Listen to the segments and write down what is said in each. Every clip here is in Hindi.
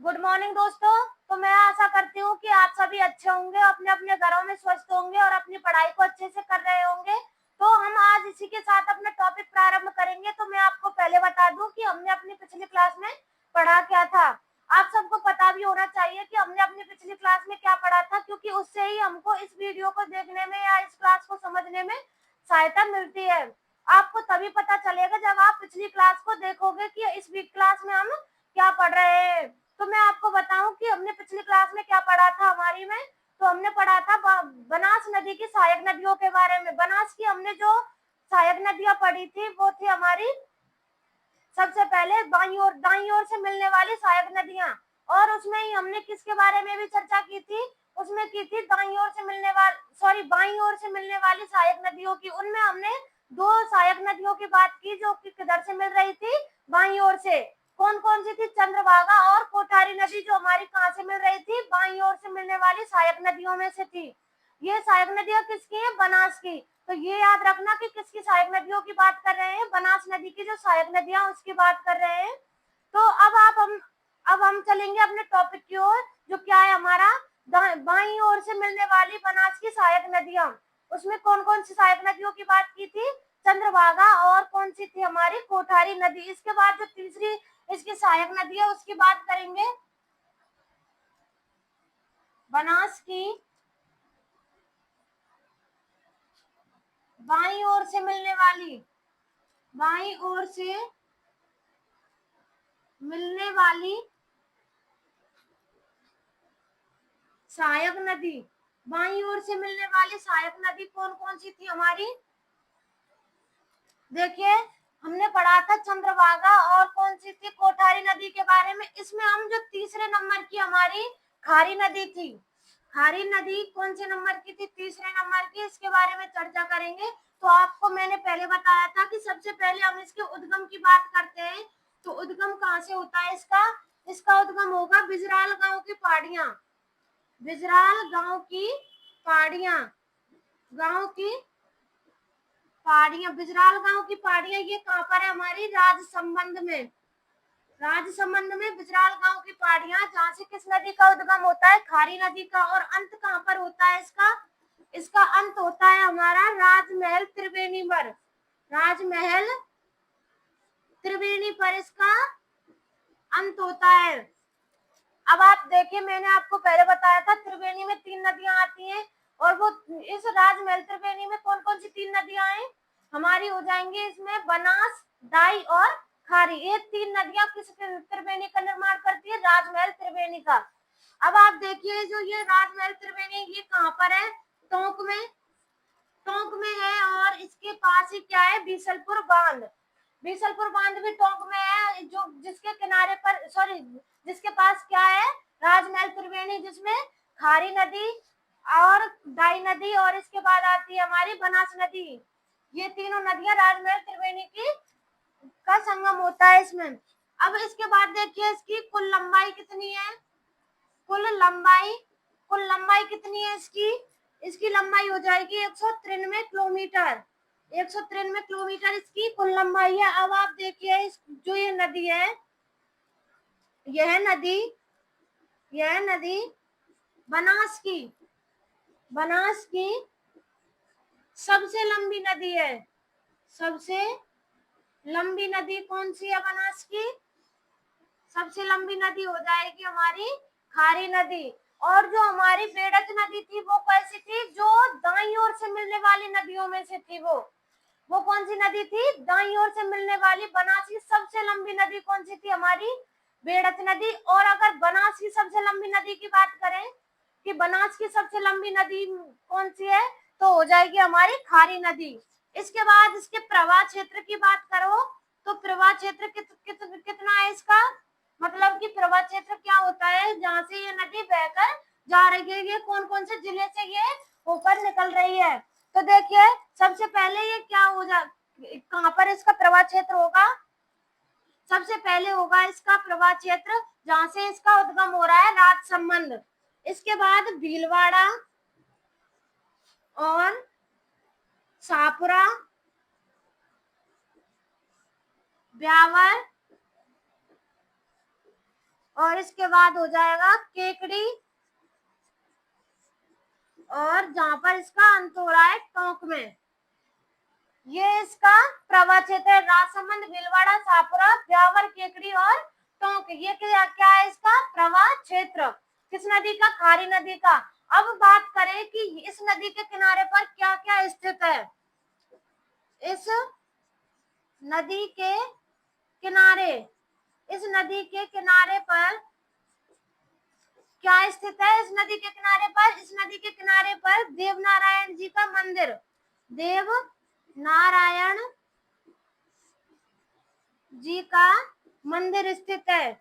गुड मॉर्निंग दोस्तों। तो मैं आशा करती हूँ कि आप सभी अच्छे होंगे, अपने अपने घरों में स्वस्थ होंगे और अपनी पढ़ाई को अच्छे से कर रहे होंगे। तो हम आज इसी के साथ अपना टॉपिक प्रारंभ करेंगे। तो मैं आपको पहले बता दूं कि हमने अपनी पिछली क्लास में पढ़ा क्या था। आप सबको पता भी होना चाहिए कि हमने अपनी पिछली क्लास में क्या पढ़ा था, क्योंकि उससे ही हमको इस वीडियो को देखने में या इस क्लास को समझने में सहायता मिलती है। आपको तभी पता चलेगा जब आप पिछली क्लास को देखोगे कि इस वीक क्लास में हम क्या पढ़ रहे हैं। तो मैं आपको बताऊं कि हमने पिछली क्लास में क्या पढ़ा था हमारी में। तो हमने पढ़ा था बनास नदी की सहायक नदियों के बारे में। बनास की हमने जो सहायक नदियां पढ़ी थी वो थी हमारी सबसे पहले दाईं ओर से मिलने वाली सहायक नदियां। और उसमें ही हमने किसके बारे में भी चर्चा की थी, उसमें की थी दाईं ओर से मिलने वाली बाईं ओर से मिलने वाली सहायक नदियों की। उनमें हमने दो सहायक नदियों की बात की जो कि किधर से मिल रही थी, बाईं ओर से। कौन कौन सी थी? चंद्रभागा और कोठारी नदी, जो हमारी कहाँ से मिल रही थी, बाईं ओर से मिलने वाली सहायक नदियों में से थी। ये सहायक नदियां किसकी हैं? बनास की। तो ये याद रखना कि किसकी सहायक नदियों की बात कर रहे हैं, बनास नदी की जो सहायक नदियां उसकी बात कर रहे हैं। तो अब हम चलेंगे अपने टॉपिक की ओर, जो क्या है हमारा बाईं ओर से मिलने वाली बनास की सहायक नदियां। उसमें कौन कौन सी सहायक नदियों की बात की थी? चंद्रभागा और कौन सी थी हमारी? कोठारी नदी। इसके बाद जो तीसरी इसकी सहायक नदी है उसकी बात करेंगे, बनास की बाईं ओर से मिलने वाली बाईं ओर से मिलने वाली सहायक नदी। बाईं ओर से मिलने वाली सहायक नदी कौन कौन सी थी हमारी? देखिए, हमने पढ़ा था चंद्रभागा और कौन सी थी? कोठारी नदी के बारे में। इसमें हम जो तीसरे नंबर की हमारी खारी नदी थी, खारी नदी कौन से नंबर की थी? तीसरे नंबर की। इसके बारे में चर्चा करेंगे। तो आपको मैंने पहले बताया था कि सबसे पहले हम इसके उद्गम की बात करते हैं। तो उद्गम कहाँ से होता है इसका? इसका उद्गम होगा बिजराल गांव की पहाड़ियां। बिजराल गांव की पहाड़ियां, बिजराल गांव की पहाड़ियां, ये कहाँ पर है हमारी? राजसमंद में। राजसमंद में बिजराल गांव की पहाड़ियां, जहाँ से किस नदी का उद्गम होता है? खारी नदी का। और अंत कहाँ पर होता है इसका? इसका अंत होता है हमारा राजमहल त्रिवेणी पर। राजमहल त्रिवेणी पर इसका अंत होता है। अब आप देखिए, मैंने आपको पहले बताया था त्रिवेणी में 3 नदियां आती हैं। और वो इस राजमहल त्रिवेणी में कौन कौन सी 3 नदियां हैं हमारी? हो जाएंगी इसमें बनास, दाई और खारी। ये 3 नदियां किस त्रिवेणी का निर्माण करती है? राजमहल त्रिवेणी का। अब आप देखिए, जो ये राजमहल त्रिवेणी ये कहाँ पर है? टोंक में। टोंक में है। और इसके पास ही क्या है? बीसलपुर बांध। बीसलपुर बांध भी टोंक में है, जो जिसके किनारे पर जिसके पास क्या है? राजमहल त्रिवेणी, जिसमें खारी नदी और दाई नदी और इसके बाद आती है हमारी बनास नदी। ये तीनों नदियां राजमहल त्रिवेणी की का संगम होता है इसमें। अब इसके बाद देखिए, इसकी कुल लंबाई कितनी है? कुल लंबाई कितनी है इसकी? इसकी लंबाई हो जाएगी 193 किलोमीटर। 193 किलोमीटर इसकी कुल लंबाई है। अब आप देखिए, जो ये नदी है, यह नदी बनास की बनास की सबसे लंबी नदी है। सबसे लंबी नदी कौन सी है बनास की? सबसे लंबी नदी हो जाएगी हमारी खारी नदी। और जो हमारी बेड़क नदी थी वो कैसी थी? जो दाईं ओर से मिलने वाली नदियों में से थी। वो कौन सी नदी थी? दाईं ओर से मिलने वाली। बनास की सबसे लंबी नदी कौन सी थी हमारी? बेड़क नदी। और अगर बनास की सबसे लंबी नदी की बात करें कि बनास की सबसे लंबी नदी कौन सी है, तो हो जाएगी हमारी खारी नदी। इसके बाद इसके प्रवाह क्षेत्र की बात करो, तो प्रवाह क्षेत्र कितना है इसका? मतलब कि प्रवाह क्षेत्र क्या होता है? जहाँ से ये नदी बहकर जा रही है, ये कौन कौन से जिले से ये होकर निकल रही है? तो देखिए, सबसे पहले ये क्या हो जा कहाँ पर इसका प्रवाह क्षेत्र होगा? सबसे पहले होगा इसका प्रवाह क्षेत्र जहाँ से इसका उद्गम हो रहा है, राजसमंद। इसके बाद भीलवाड़ा और शाहपुरा, ब्यावर और इसके बाद हो जाएगा केकड़ी, और जहां पर इसका अंत हो रहा है टोंक में, ये इसका प्रवाह क्षेत्र है। राजसमंद, भीलवाड़ा, शाहपुरा, ब्यावर, केकड़ी और टोंक, ये क्या है इसका प्रवाह क्षेत्र, किस नदी का? खारी नदी का। अब बात करें कि इस नदी के किनारे पर क्या क्या स्थित है। इस नदी के किनारे, इस नदी के किनारे पर क्या स्थित है? इस नदी के किनारे पर, इस नदी के किनारे पर देवनारायण जी का मंदिर, देव नारायण जी का मंदिर स्थित है।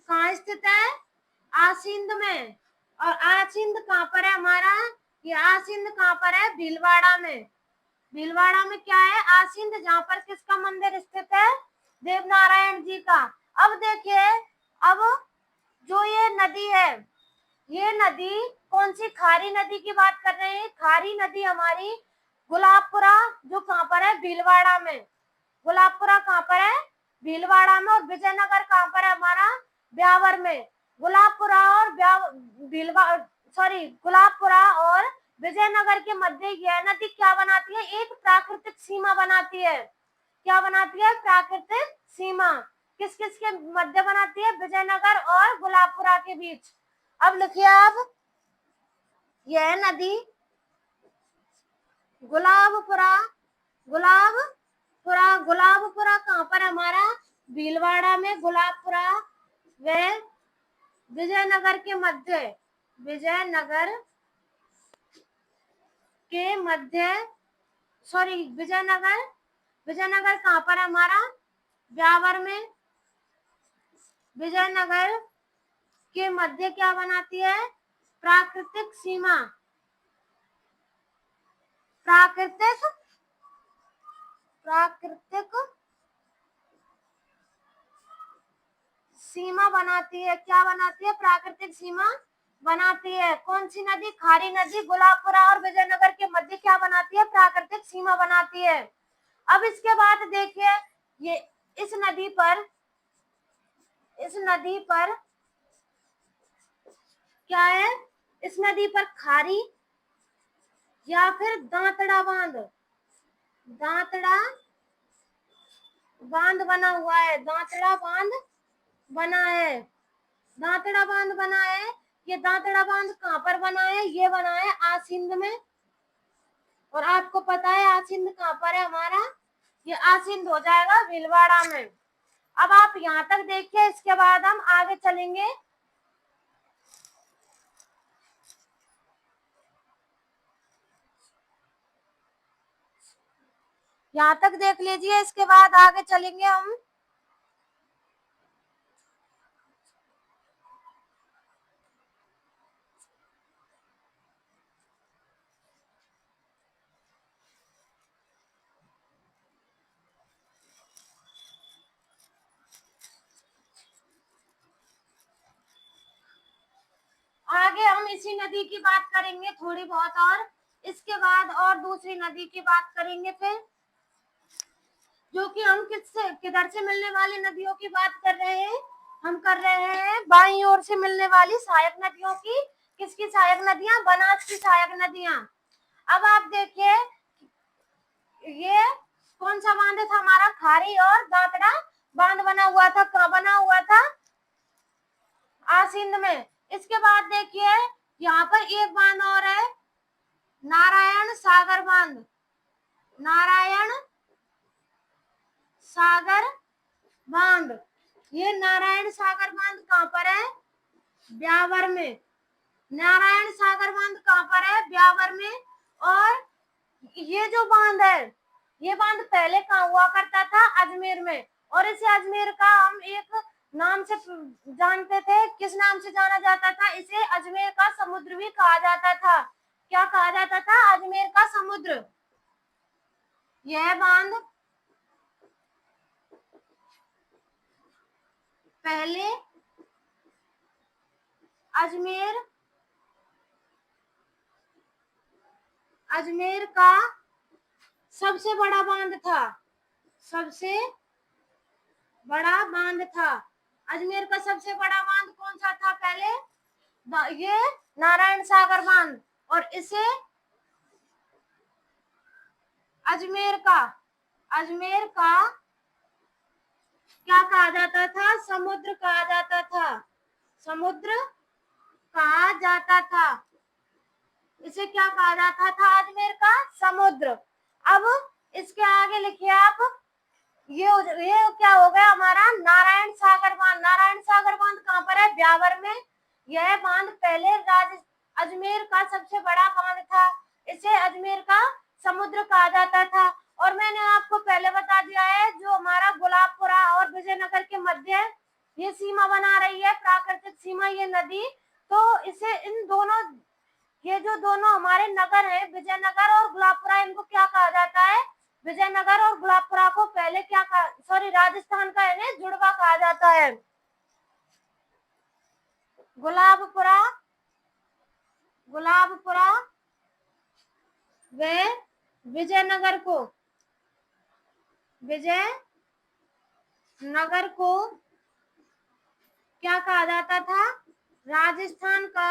कहाँ स्थित है? आसिंद में। और आसिंद कहाँ पर है हमारा? ये आसिंद कहाँ पर है? भीलवाड़ा में। भीलवाड़ा में क्या है? आसिंद, जहाँ पर किसका मंदिर स्थित है? देवनारायण जी का। अब देखिए, अब जो ये नदी है, ये नदी कौन सी? खारी नदी की बात कर रहे हैं। खारी नदी हमारी गुलाबपुरा, जो कहाँ पर है? भीलवाड़ा में। गुलाबपुरा कहाँ पर है? भीलवाड़ा में। और विजयनगर कहाँ पर है हमारा? ब्यावर में। गुलाबपुरा और गुलाबपुरा और विजयनगर के मध्य यह नदी क्या बनाती है? एक प्राकृतिक सीमा बनाती है। क्या बनाती है? प्राकृतिक सीमा। किस किस के मध्य बनाती है? विजयनगर और गुलाबपुरा के बीच। अब लिखिए आप, यह नदी गुलाबपुरा, गुलाबपुरा कहाँ पर हमारा? भीलवाड़ा में। गुलाबपुरा व विजयनगर के मध्य, विजयनगर के मध्य, विजयनगर कहाँ पर है हमारा? ब्यावर में। विजयनगर के मध्य क्या बनाती है? प्राकृतिक सीमा, प्राकृतिक सीमा बनाती है। क्या बनाती है? प्राकृतिक सीमा बनाती है। कौन सी नदी? खारी नदी गुलाबपुरा और विजयनगर के मध्य क्या बनाती है? प्राकृतिक सीमा बनाती है। अब इसके बाद देखिए, ये इस नदी पर क्या है? इस नदी पर खारी या फिर दांतड़ा बांध बना हुआ है। दांतड़ा बांध बना है। दांतड़ा बांध बना है। ये दांतड़ा बांध कहाँ पर बना है? ये बना है आसिंद में। और आपको पता है आसिंद कहाँ पर है हमारा? ये आसिंद हो जाएगा भीलवाड़ा में। अब आप यहाँ तक देखिए, इसके बाद हम आगे चलेंगे। यहाँ तक देख लीजिए, इसके बाद आगे चलेंगे हम। आगे हम इसी नदी की बात करेंगे थोड़ी बहुत, और इसके बाद और दूसरी नदी की बात करेंगे फिर, जो कि हम किधर से मिलने वाली नदियों की बात कर रहे हैं? हम कर रहे हैं बाईं ओर से मिलने वाली सहायक नदियों की। किसकी सहायक नदियां? बनास की सहायक नदियां। अब आप देखिए, ये कौन सा बांध था हमारा? खारी और दांतड़ा बांध बना हुआ था। कहाँ बना हुआ था? आसिंद में। इसके बाद देखिए, यहाँ पर एक बांध और है, नारायण सागर बांध। नारायण सागर बांध, ये नारायण सागर बांध कहाँ पर है? ब्यावर में। नारायण सागर बांध कहाँ पर है? ब्यावर में। और ये जो बांध है, ये बांध पहले कहाँ हुआ करता था? अजमेर में। और इसे अजमेर का हम एक नाम से जानते थे। किस नाम से जाना जाता था? इसे अजमेर का समुद्र भी कहा जाता था। क्या कहा जाता था? अजमेर का समुद्र। यह बांध पहले अजमेर का सबसे बड़ा बांध था। सबसे बड़ा बांध था। अजमेर का सबसे बड़ा बांध कौन सा था पहले? ये नारायण सागर बांध। और इसे अजमेर का क्या कहा जाता था? समुद्र कहा जाता था। समुद्र कहा जाता था। इसे क्या कहा जाता था? अजमेर का समुद्र। अब इसके आगे लिखिए आप, ये क्या हो गया हमारा? नारायण सागर बांध। नारायण सागर बांध कहाँ पर है? ब्यावर में। यह बांध पहले अजमेर का सबसे बड़ा बांध था। इसे अजमेर का समुद्र कहा जाता था। और मैंने आपको पहले बता दिया है, जो हमारा गुलाबपुरा और विजयनगर के मध्य ये सीमा बना रही है, प्राकृतिक सीमा, ये नदी, तो इसे इन दोनों, ये जो दोनों हमारे नगर हैं, विजयनगर और गुलाबपुरा, इनको क्या कहा जाता है? विजयनगर और गुलाबपुरा को पहले क्या कहा, सॉरी, राजस्थान का इन्हें जुड़वा कहा जाता है। गुलाबपुरा व विजयनगर को क्या कहा जाता था? राजस्थान का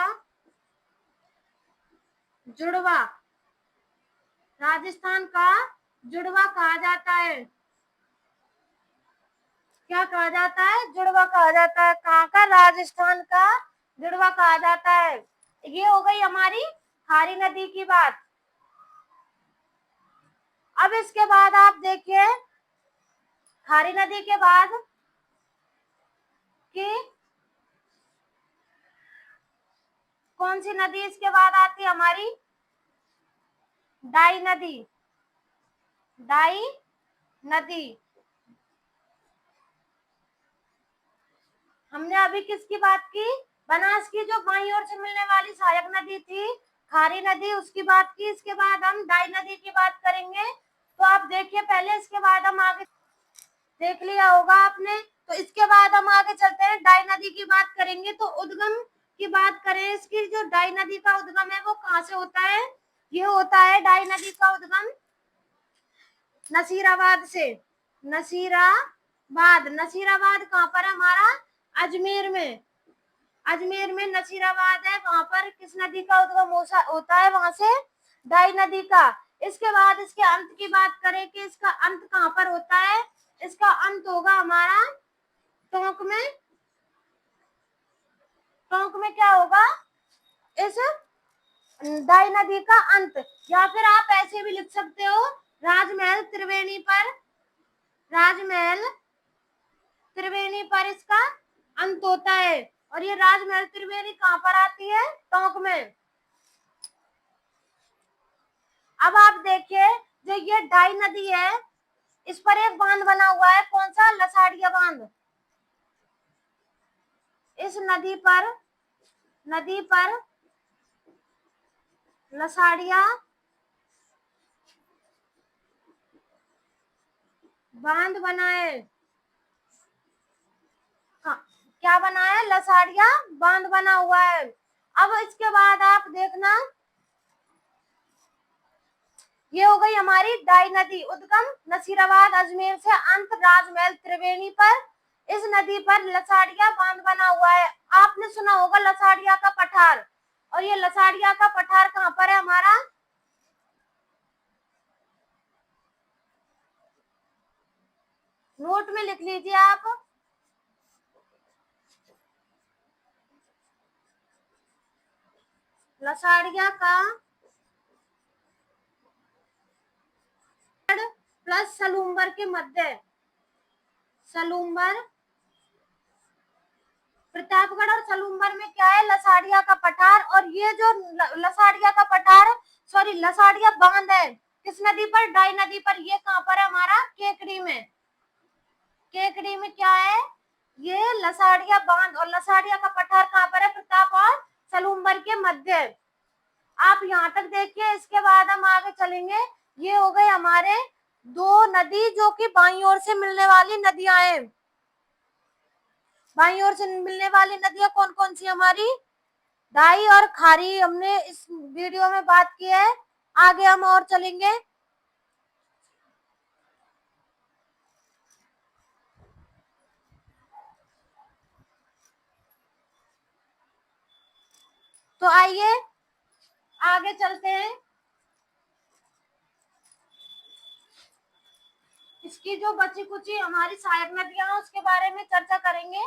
जुड़वा कहा जाता है। क्या कहा जाता है? जुड़वा कहा जाता है। कहाँ का? राजस्थान का जुड़वा कहा जाता है। ये हो गई हमारी खारी नदी की बात। अब इसके बाद आप देखिए, खारी नदी के बाद कि कौन सी नदी इसके बाद आती है हमारी? डाई नदी। हमने अभी किसकी बात की? बनास की जो बाईं ओर से मिलने वाली सहायक नदी थी, खारी नदी, उसकी बात की। इसके बाद हम डाई नदी की बात करेंगे। तो आप देखिए, पहले इसके बाद हम आगे देख लिया होगा आपने। तो इसके बाद हम आगे चलते हैं, डाई नदी की बात करेंगे। तो उद्गम की बात करें इसकी, जो डाई नदी का उद्गम है वो कहाँ से होता है? ये होता है डाई नदी का उद्गम नसीराबाद से। नसीराबाद कहाँ पर है हमारा? अजमेर में नसीराबाद है। वहां पर किस नदी का उद्गम होता है? वहां से डाई नदी का। इसके बाद इसके अंत की बात करें कि इसका अंत कहाँ पर होता है? इसका अंत होगा हमारा टोंक में क्या होगा? इस डाई नदी का अंत। या फिर आप ऐसे भी लिख सकते हो, राजमहल त्रिवेणी पर इसका अंत होता है। और ये राजमहल त्रिवेणी कहाँ पर आती है? टोंक में। अब आप देखिए, जो ये डाई नदी है, इस पर एक बांध बना हुआ है। कौन सा? लसाड़िया बांध। इस नदी पर लसाड़िया बांध बना है। क्या बना है? लसाड़िया बांध बना हुआ है। अब इसके बाद आप देखना, ये हो गई हमारी डाई नदी। उद्गम नसीराबाद अजमेर से, अंत राजमहल त्रिवेणी पर। इस नदी पर लसाड़िया बांध बना हुआ है। आपने सुना होगा लसाड़िया का पठार। और ये लसाड़िया का पठार कहाँ पर है हमारा? नोट में लिख लीजिए आप। लसाड़िया का प्लस सलूम्बर के मध्य। प्रतापगढ़ और सलूम्बर में क्या है? लसाड़िया का पठार। और ये जो लसाड़िया का पठार, सॉरी, लसाड़िया बांध है, किस नदी पर? डाई नदी पर। ये कहाँ पर है हमारा? केकड़ी में। क्या है? ये लसाड़िया बांध। और लसाड़िया का पठार कहाँ पर है? प्रताप और सलूम्बर के मध्य। आप यहाँ तक देखिए। इसके बाद हम आगे चलेंगे। ये हो गए हमारे दो नदी जो कि बाईं ओर से मिलने वाली नदियां हैं। बाईं ओर से मिलने वाली नदियां कौन कौन सी हमारी? डाई और खारी हमने इस वीडियो में बात की है। आगे हम और चलेंगे। तो आइए आगे चलते हैं। इसकी जो बची कुची हमारी सहायक नदियां हैं उसके बारे में चर्चा करेंगे।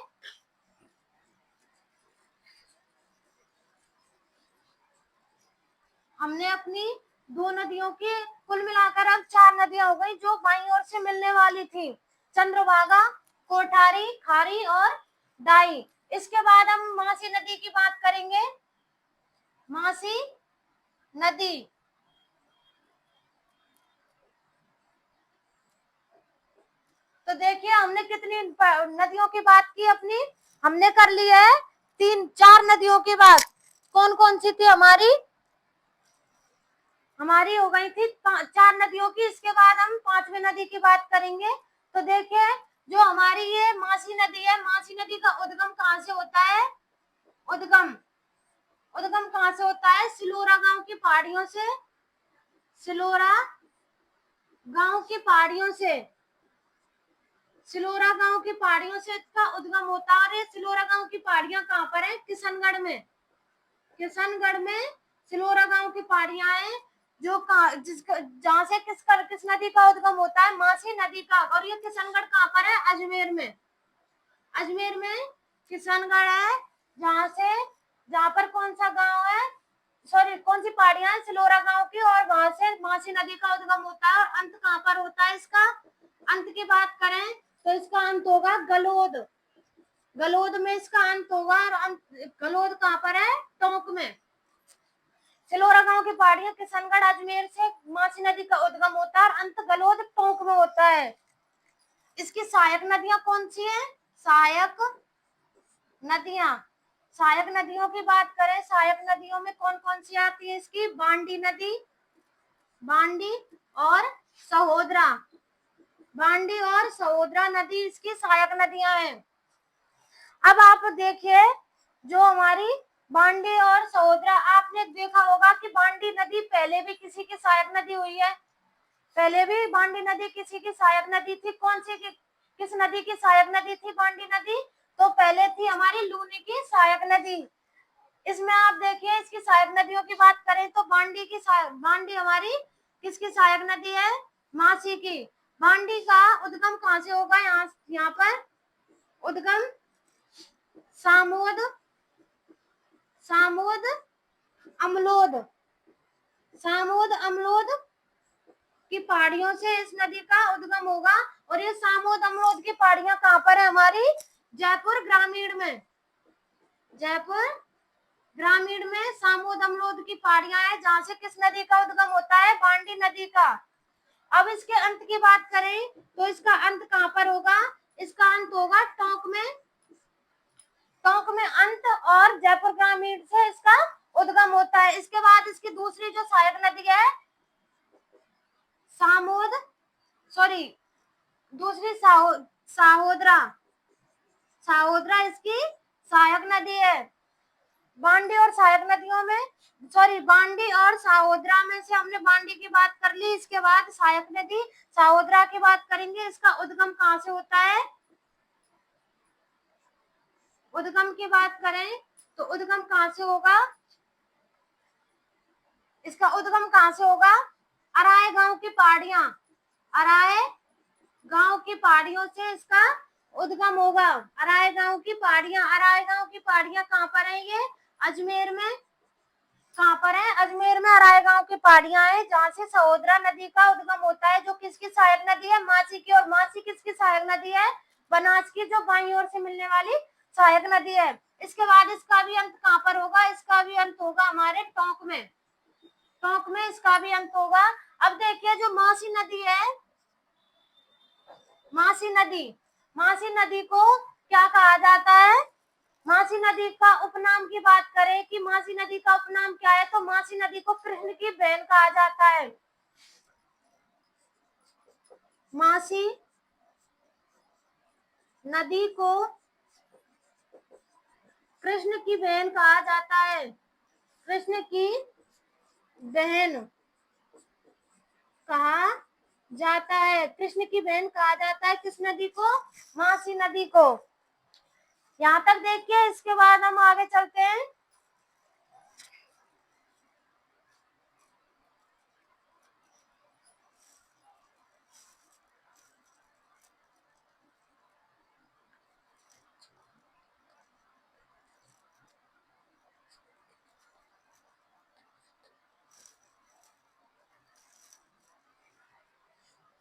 हमने अपनी दो नदियों की कुल मिलाकर अब 4 नदियां हो गई जो बाईं ओर से मिलने वाली थी, चंद्रभागा, कोठारी, खारी और दाई। इसके बाद हम मासी नदी की बात करेंगे। मासी नदी, तो देखिए हमने कितनी नदियों की बात की अपनी, हमने कर ली है 4 नदियों की बात। कौन कौन सी थी हमारी हो गई थी 4 नदियों की। इसके बाद हम 5वीं नदी की बात करेंगे। तो देखिए जो हमारी ये मासी नदी है, मासी नदी का उद्गम कहाँ से होता है? उद्गम कहाँ से होता है? सिलोरा गांव की पहाड़ियों से, सिलोरा गांव की पहाड़ियों से, सिलोरा गांव की पहाड़ियों से इसका उद्गम होता है। सिलोरा गांव की पहाड़ियां कहाँ पर है? किशनगढ़ में। किशनगढ़ में सिलोरा गांव की पहाड़ियां हैं जो जहाँ से किस नदी का उद्गम होता है? मासी नदी का। और ये किशनगढ़ कहाँ पर है? अजमेर में। अजमेर में किशनगढ़ है, जहाँ पर कौन सा गांव है, सॉरी कौन सी पहाड़ियां है? सिलोरा गांव की। और वहां से मासी नदी का उद्गम होता है। और अंत कहाँ पर होता है इसका? अंत की बात करें तो इसका अंत होगा गलोद। गलोद में इसका अंत होगा। और गलोद कहाँ पर है? टोंक में। सिलोरा गांव की पहाड़ियां किशनगढ़ अजमेर से मासी नदी का उद्गम होता है और अंत गलोद टोंक में होता है। इसकी सहायक नदियां कौन सी हैं? सहायक नदियां, सहायक नदियों की बात करें, सहायक नदियों में कौन कौन सी आती है? इसकी बांडी नदी, बांडी और सहोदरा, बांडी और सहोदरा नदी इसकी सहायक नदियां हैं। अब आप देखिए जो हमारी बांडी और सहोदरा, आपने देखा होगा कि बांडी नदी पहले भी किसी की सहायक नदी हुई है। पहले भी बांडी नदी किसी की सहायक नदी थी। कौन सी किस नदी की सहायक नदी थी बांडी नदी? तो पहले थी हमारी लूनी की सहायक नदी। इसमें आप देखिए इसकी सहायक नदियों की बात करें तो बांडी हमारी किसकी सहायक नदी है? मासी की। बांडी का उद्गम कहाँ से होगा? यहाँ पर उद्गम सामोद, सामोद अमलोद, सामोद अमलोद की पहाड़ियों से इस नदी का उद्गम होगा। और ये सामोद अमलोद की पहाड़ियां कहाँ पर है? हमारी जयपुर ग्रामीण में। जयपुर ग्रामीण में सामोद अमलोद की पहाड़ियां है जहां से किस नदी का उद्गम होता है? बांडी नदी का। अब इसके अंत की बात करें तो इसका अंत कहाँ पर होगा? इसका अंत होगा टोंक में। टोंक में अंत और जयपुर ग्रामीण से इसका उद्गम होता है। इसके बाद इसकी दूसरी जो सहायक नदी है सामोद, सॉरी दूसरी साहोदरा, साहोदरा इसकी सहायक नदी है। बांडी और सहायक नदियों में, सॉरी बांडी और साहोदरा में से हमने बांडी की बात कर ली। इसके बाद सहायक नदी साहोदरा की बात करेंगे। इसका उद्गम कहाँ से होता है? उद्गम की बात करें तो उद्गम कहाँ से होगा? इसका उद्गम कहाँ से होगा? अराय गांव की पहाड़ियां, अराय गांव की पहाड़ियों से इसका उद्गम होगा। अराय गांव की पहाड़ियां, अराय गांव की पहाड़ियां कहाँ पर है? ये अजमेर में। कहाँ पर है? अजमेर में अराय गांव की पहाड़ियां है जहाँ से सहोदरा नदी का उद्गम होता है जो किसकी सहायक नदी है? मासी की। और मासी किसकी सहायक नदी है? बनास की, जो बाईं ओर से मिलने वाली सहायक नदी है। इसके बाद इसका भी अंत कहाँ पर होगा? इसका भी अंत होगा हमारे टोंक में। टोंक में इसका भी अंत होगा। अब देखिए जो मासी नदी है, मासी नदी, मासी नदी को क्या कहा जाता है? मासी नदी का उपनाम की बात करें कि मासी नदी का उपनाम क्या है तो मासी नदी को कृष्ण की बहन कहा जाता है। मासी नदी को कृष्ण की बहन कहा जाता है। कृष्ण की बहन कहा जाता है, कृष्ण की बहन कहा जाता है किस नदी को? मासी नदी को। यहाँ तक देखिए। इसके बाद हम आगे चलते हैं।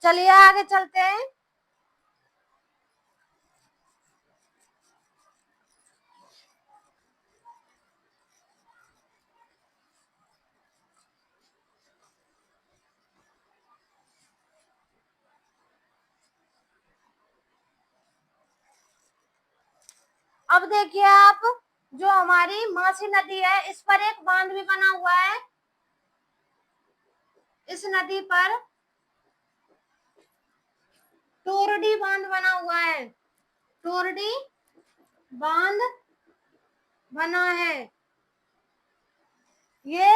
चलिए आगे चलते हैं। अब देखिए आप, जो हमारी मासी नदी है इस पर एक बांध भी बना हुआ है। इस नदी पर टोरडी बांध बना हुआ है। टोरडी बांध बना है। ये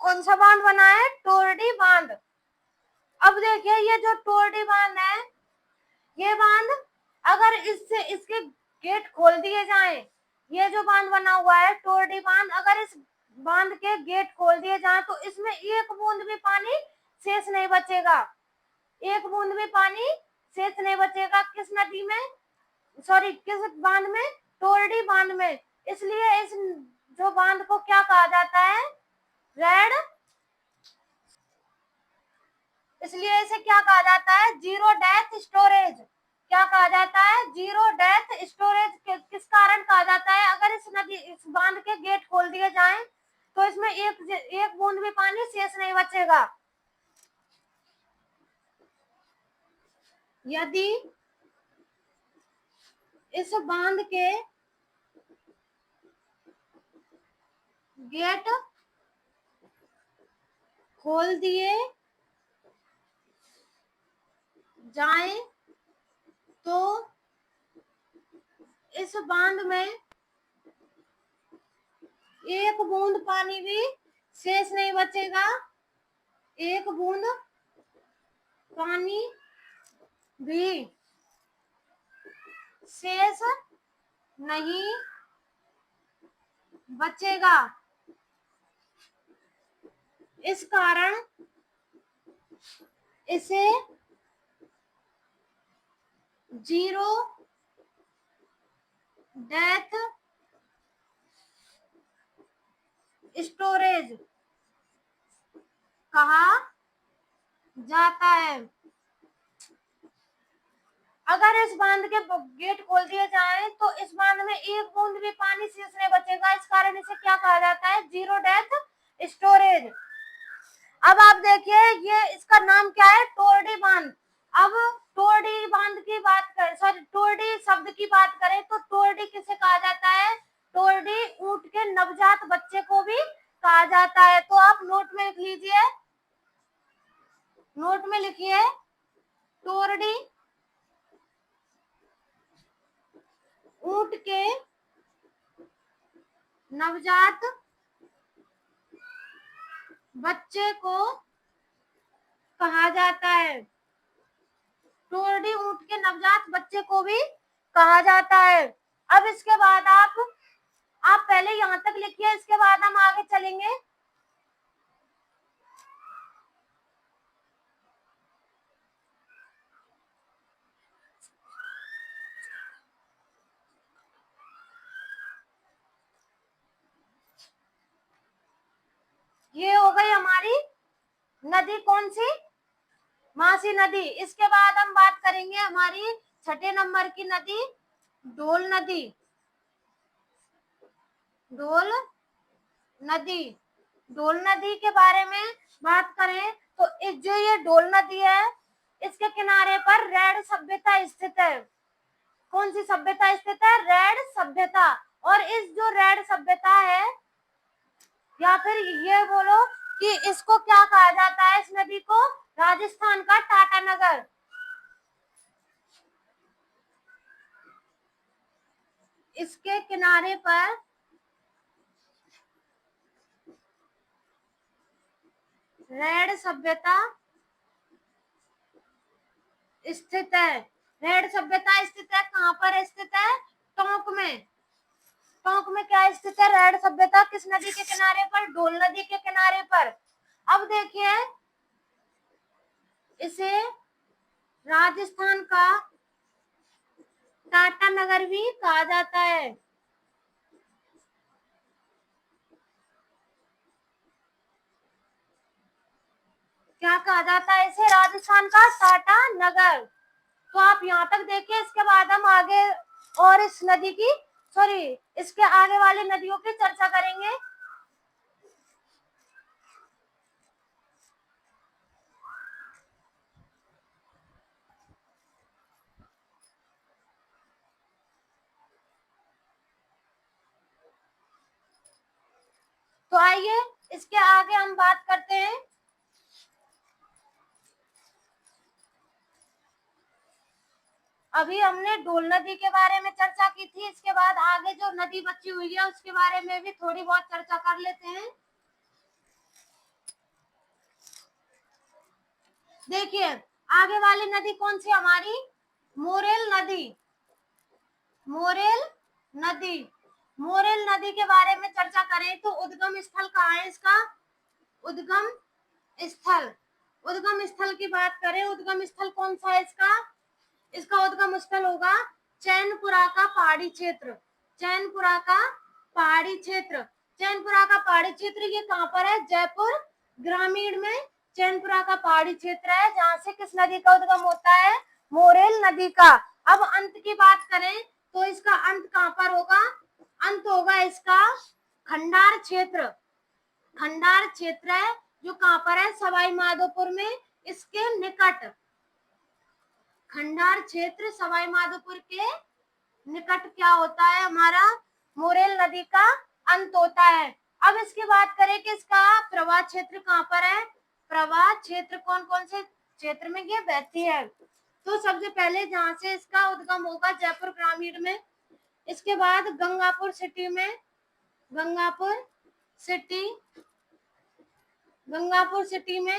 कौन सा बांध बना है? टोरडी बांध। अब देखिए ये जो टोरडी बांध है, ये बांध अगर इससे इसके गेट खोल दिए जाएं, ये जो बांध बना हुआ है टोरडी बांध, अगर इस बांध के गेट खोल दिए जाएं तो इसमें एक बूंद भी पानी शेष नहीं बचेगा। एक बूंद भी पानी शेष नहीं बचेगा। किस नदी में? सॉरी, किस बांध में? टोरडी बांध में। इसलिए इस जो बांध को क्या कहा जाता है? रेड। इसलिए इसे क्या कहा जाता है? Zero death storage. क्या कहा जाता है? Zero death storage. किस कारण कहा जाता है? अगर इस बांध के गेट खोल दिए जाएं तो इसमें एक बूंद भी पानी शेष नहीं बचेगा। यदि इस बांध के गेट खोल दिए जाएं तो इस बांध में एक बूंद पानी भी शेष नहीं बचेगा। एक बूंद पानी भी शेष नहीं बचेगा। इस कारण इसे जीरो डेथ स्टोरेज कहा जाता है। अगर इस बांध के गेट खोल दिए जाएं तो इस बांध में एक बूंद भी पानी शेष नहीं बचेगा। इस कारण इसे क्या कहा जाता है? Zero death storage. अब आप देखिए ये इसका नाम क्या है? टोरडी बांध। अब टोरडी बांध की बात करें, सॉरी टोरडी शब्द की बात करें तो टोरडी किसे कहा जाता है? टोरडी ऊंट के नवजात बच्चे को भी कहा जाता है। तो आप नोट में लिख लीजिए, नोट में लिखिए टोरडी ऊंट के नवजात बच्चे को कहा जाता है। टोरडी ऊंट के नवजात बच्चे को भी कहा जाता है। अब इसके बाद आप पहले यहाँ तक लिखिए, इसके बाद हम आगे चलेंगे। ये हो गई हमारी नदी, कौन सी? मासी नदी। इसके बाद हम बात करेंगे हमारी छठे नंबर की नदी, डोल नदी। डोल नदी। डोल नदी के बारे में बात करें तो जो ये डोल नदी है इसके किनारे पर रेड सभ्यता स्थित है। कौन सी सभ्यता स्थित है? रेड सभ्यता। और इस जो रेड सभ्यता है, या फिर ये बोलो कि इसको क्या कहा जाता है? इस नदी को राजस्थान का टाटा नगर। इसके किनारे पर रेड सभ्यता स्थित है। रेड सभ्यता स्थित है कहां पर? स्थित है टोंक में। टोंक में क्या स्थित है रेड सभ्यता? किस नदी के किनारे पर? डोल नदी के किनारे पर। अब देखिए इसे राजस्थान का टाटा नगर भी कहा जाता है। क्या कहा जाता है इसे? राजस्थान का टाटा नगर। तो आप यहाँ तक देखिए, इसके बाद हम आगे और इस नदी की इसके आगे वाली नदियों की चर्चा करेंगे। तो आइए इसके आगे हम बात करते हैं। अभी हमने ढोल नदी के बारे में चर्चा की थी, इसके बाद आगे जो नदी बची हुई है उसके बारे में भी थोड़ी बहुत चर्चा कर लेते हैं। देखिए, आगे वाली नदी कौन सी हमारी? मोरेल नदी। मोरेल नदी, मोरेल नदी के बारे में चर्चा करें तो उद्गम स्थल कहाँ है इसका? उद्गम स्थल, उद्गम स्थल की बात करें, उद्गम स्थल कौन सा है इसका? इसका उद्गम स्थल होगा चैनपुरा का पहाड़ी क्षेत्र। चैनपुरा का पहाड़ी क्षेत्र, चैनपुरा का पहाड़ी क्षेत्र ये कहाँ पर है? जयपुर ग्रामीण में चैनपुरा का पहाड़ी क्षेत्र है, जहाँ से किस नदी का उद्गम होता है? मोरेल नदी का। अब अंत की बात करें तो इसका अंत कहाँ पर होगा? अंत होगा इसका खंडार क्षेत्र। खंडार क्षेत्र है जो कहाँ पर है? सवाई माधोपुर में, इसके निकट। खंडार क्षेत्र सवाई माधोपुर के निकट क्या होता है? हमारा मोरेल नदी का अंत होता है। अब इसकी बात करें कि इसका प्रवाह क्षेत्र कहाँ पर है? प्रवाह क्षेत्र कौन कौन से क्षेत्र में ये बहती है? तो सबसे पहले जहाँ से इसका उद्गम होगा जयपुर ग्रामीण में, इसके बाद गंगापुर सिटी में, गंगापुर सिटी, गंगापुर सिटी में,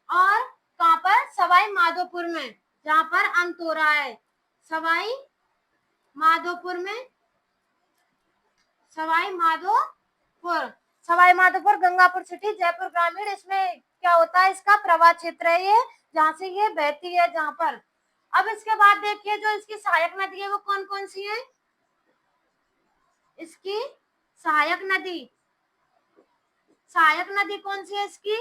और कहाँ पर? सवाई माधोपुर में, जहाँ पर अंत हो रहा है सवाई माधोपुर में, सवाई माधोपुर, सवाई माधोपुर, गंगापुर सिटी, जयपुर ग्रामीण, इसमें क्या होता है? इसका प्रवाह क्षेत्र है ये, जहाँ से ये बहती है, जहाँ पर। अब इसके बाद देखिए जो इसकी सहायक नदी है वो कौन कौन सी है? इसकी सहायक नदी, सहायक नदी कौन सी है इसकी?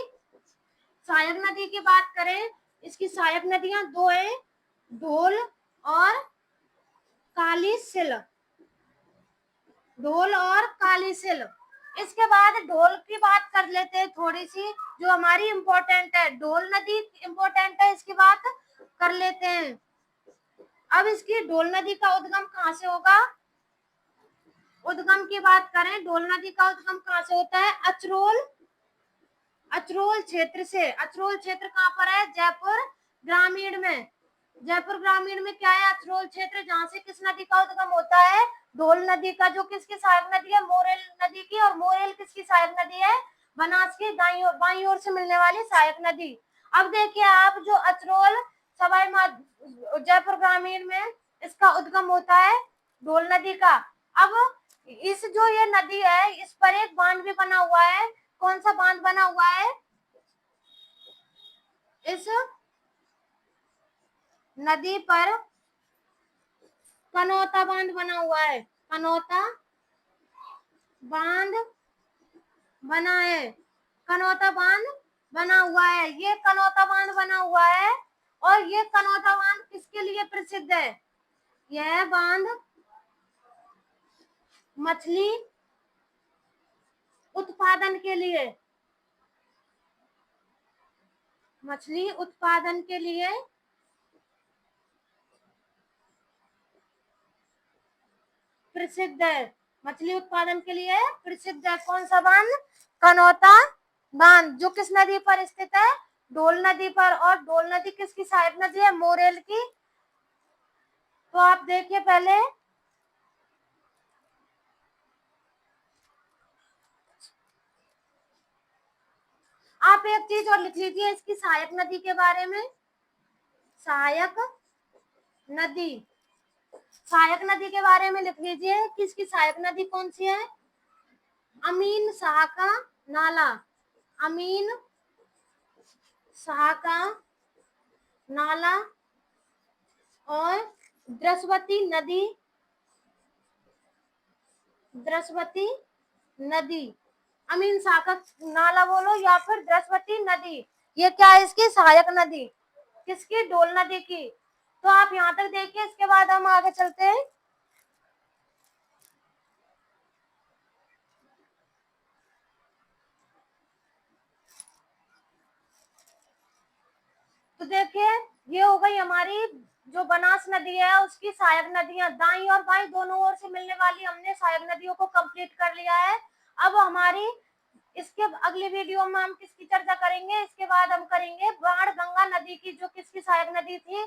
सहायक नदी की बात करें, इसकी सहायक नदियां दो है, ढोल और कालीसिल, ढोल और कालीसिल। इसके बाद ढोल की बात कर लेते हैं थोड़ी सी, जो हमारी इम्पोर्टेंट है। ढोल नदी इम्पोर्टेंट है, इसकी बात कर लेते हैं। अब इसकी ढोल नदी का उद्गम कहाँ से होगा? उद्गम की बात करें, ढोल नदी का उद्गम कहाँ से होता है? अचरोल, अचरोल क्षेत्र से। अचरोल क्षेत्र कहाँ पर है? जयपुर ग्रामीण में। जयपुर ग्रामीण में क्या है? अचरोल क्षेत्र, जहाँ से किस नदी का उद्गम होता है? ढोल नदी का, जो किसकी सहायक नदी है? मोरेल नदी की। और मोरेल किसकी सहायक नदी है? बनास की बाईं ओर से मिलने वाली सहायक नदी। अब देखिए आप, जो अचरोल जयपुर ग्रामीण में इसका उद्गम होता है ढोल नदी का। अब इस जो ये नदी है, इस पर एक बांध भी बना हुआ है। कौन सा बांध बना हुआ है? इस नदी पर कनौता बांध बना हुआ है, कनौता बांध बना है, कनौता बांध बना हुआ है। ये कनौता बांध बना हुआ है, और ये कनौता बांध किसके लिए प्रसिद्ध है? यह बांध मछली उत्पादन के लिए, मछली उत्पादन के लिए प्रसिद्ध है, मछली उत्पादन के लिए प्रसिद्ध है। कौन सा बांध? कनौता बांध, जो किस नदी पर स्थित है? ढोल नदी पर। और ढोल नदी किसकी सहायक नदी है? मोरेल की। तो आप देखिए पहले, आप एक चीज और लिख लीजिए इसकी सहायक नदी के बारे में। सहायक नदी, सहायक नदी के बारे में लिख लीजिए कि इसकी सहायक नदी कौन सी है? अमीन शाह का नाला, अमीन शाह का नाला, और द्रस्वती नदी, द्रस्वती नदी। अमीन शाह का नाला बोलो या फिर द्रस्वती नदी, ये क्या है इसकी सहायक नदी, किसकी, डोल नदी की। तो आप यहाँ तक देखिए, इसके बाद हम आगे चलते हैं। तो देखिए, ये हो गई हमारी जो बनास नदी है उसकी सहायक नदियां, दाई और बाई दोनों ओर से मिलने वाली हमने सहायक नदियों को कंप्लीट कर लिया है। अब हमारी इसके अगली वीडियो में हम किसकी चर्चा करेंगे, इसके बाद हम करेंगे बाण गंगा नदी की, जो किसकी सहायक नदी थी,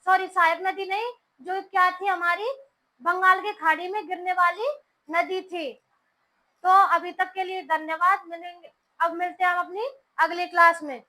सॉरी सहायक नदी नहीं, जो क्या थी हमारी, बंगाल की खाड़ी में गिरने वाली नदी थी। तो अभी तक के लिए धन्यवाद, मिलेंगे, अब मिलते हैं हम अपनी अगली क्लास में।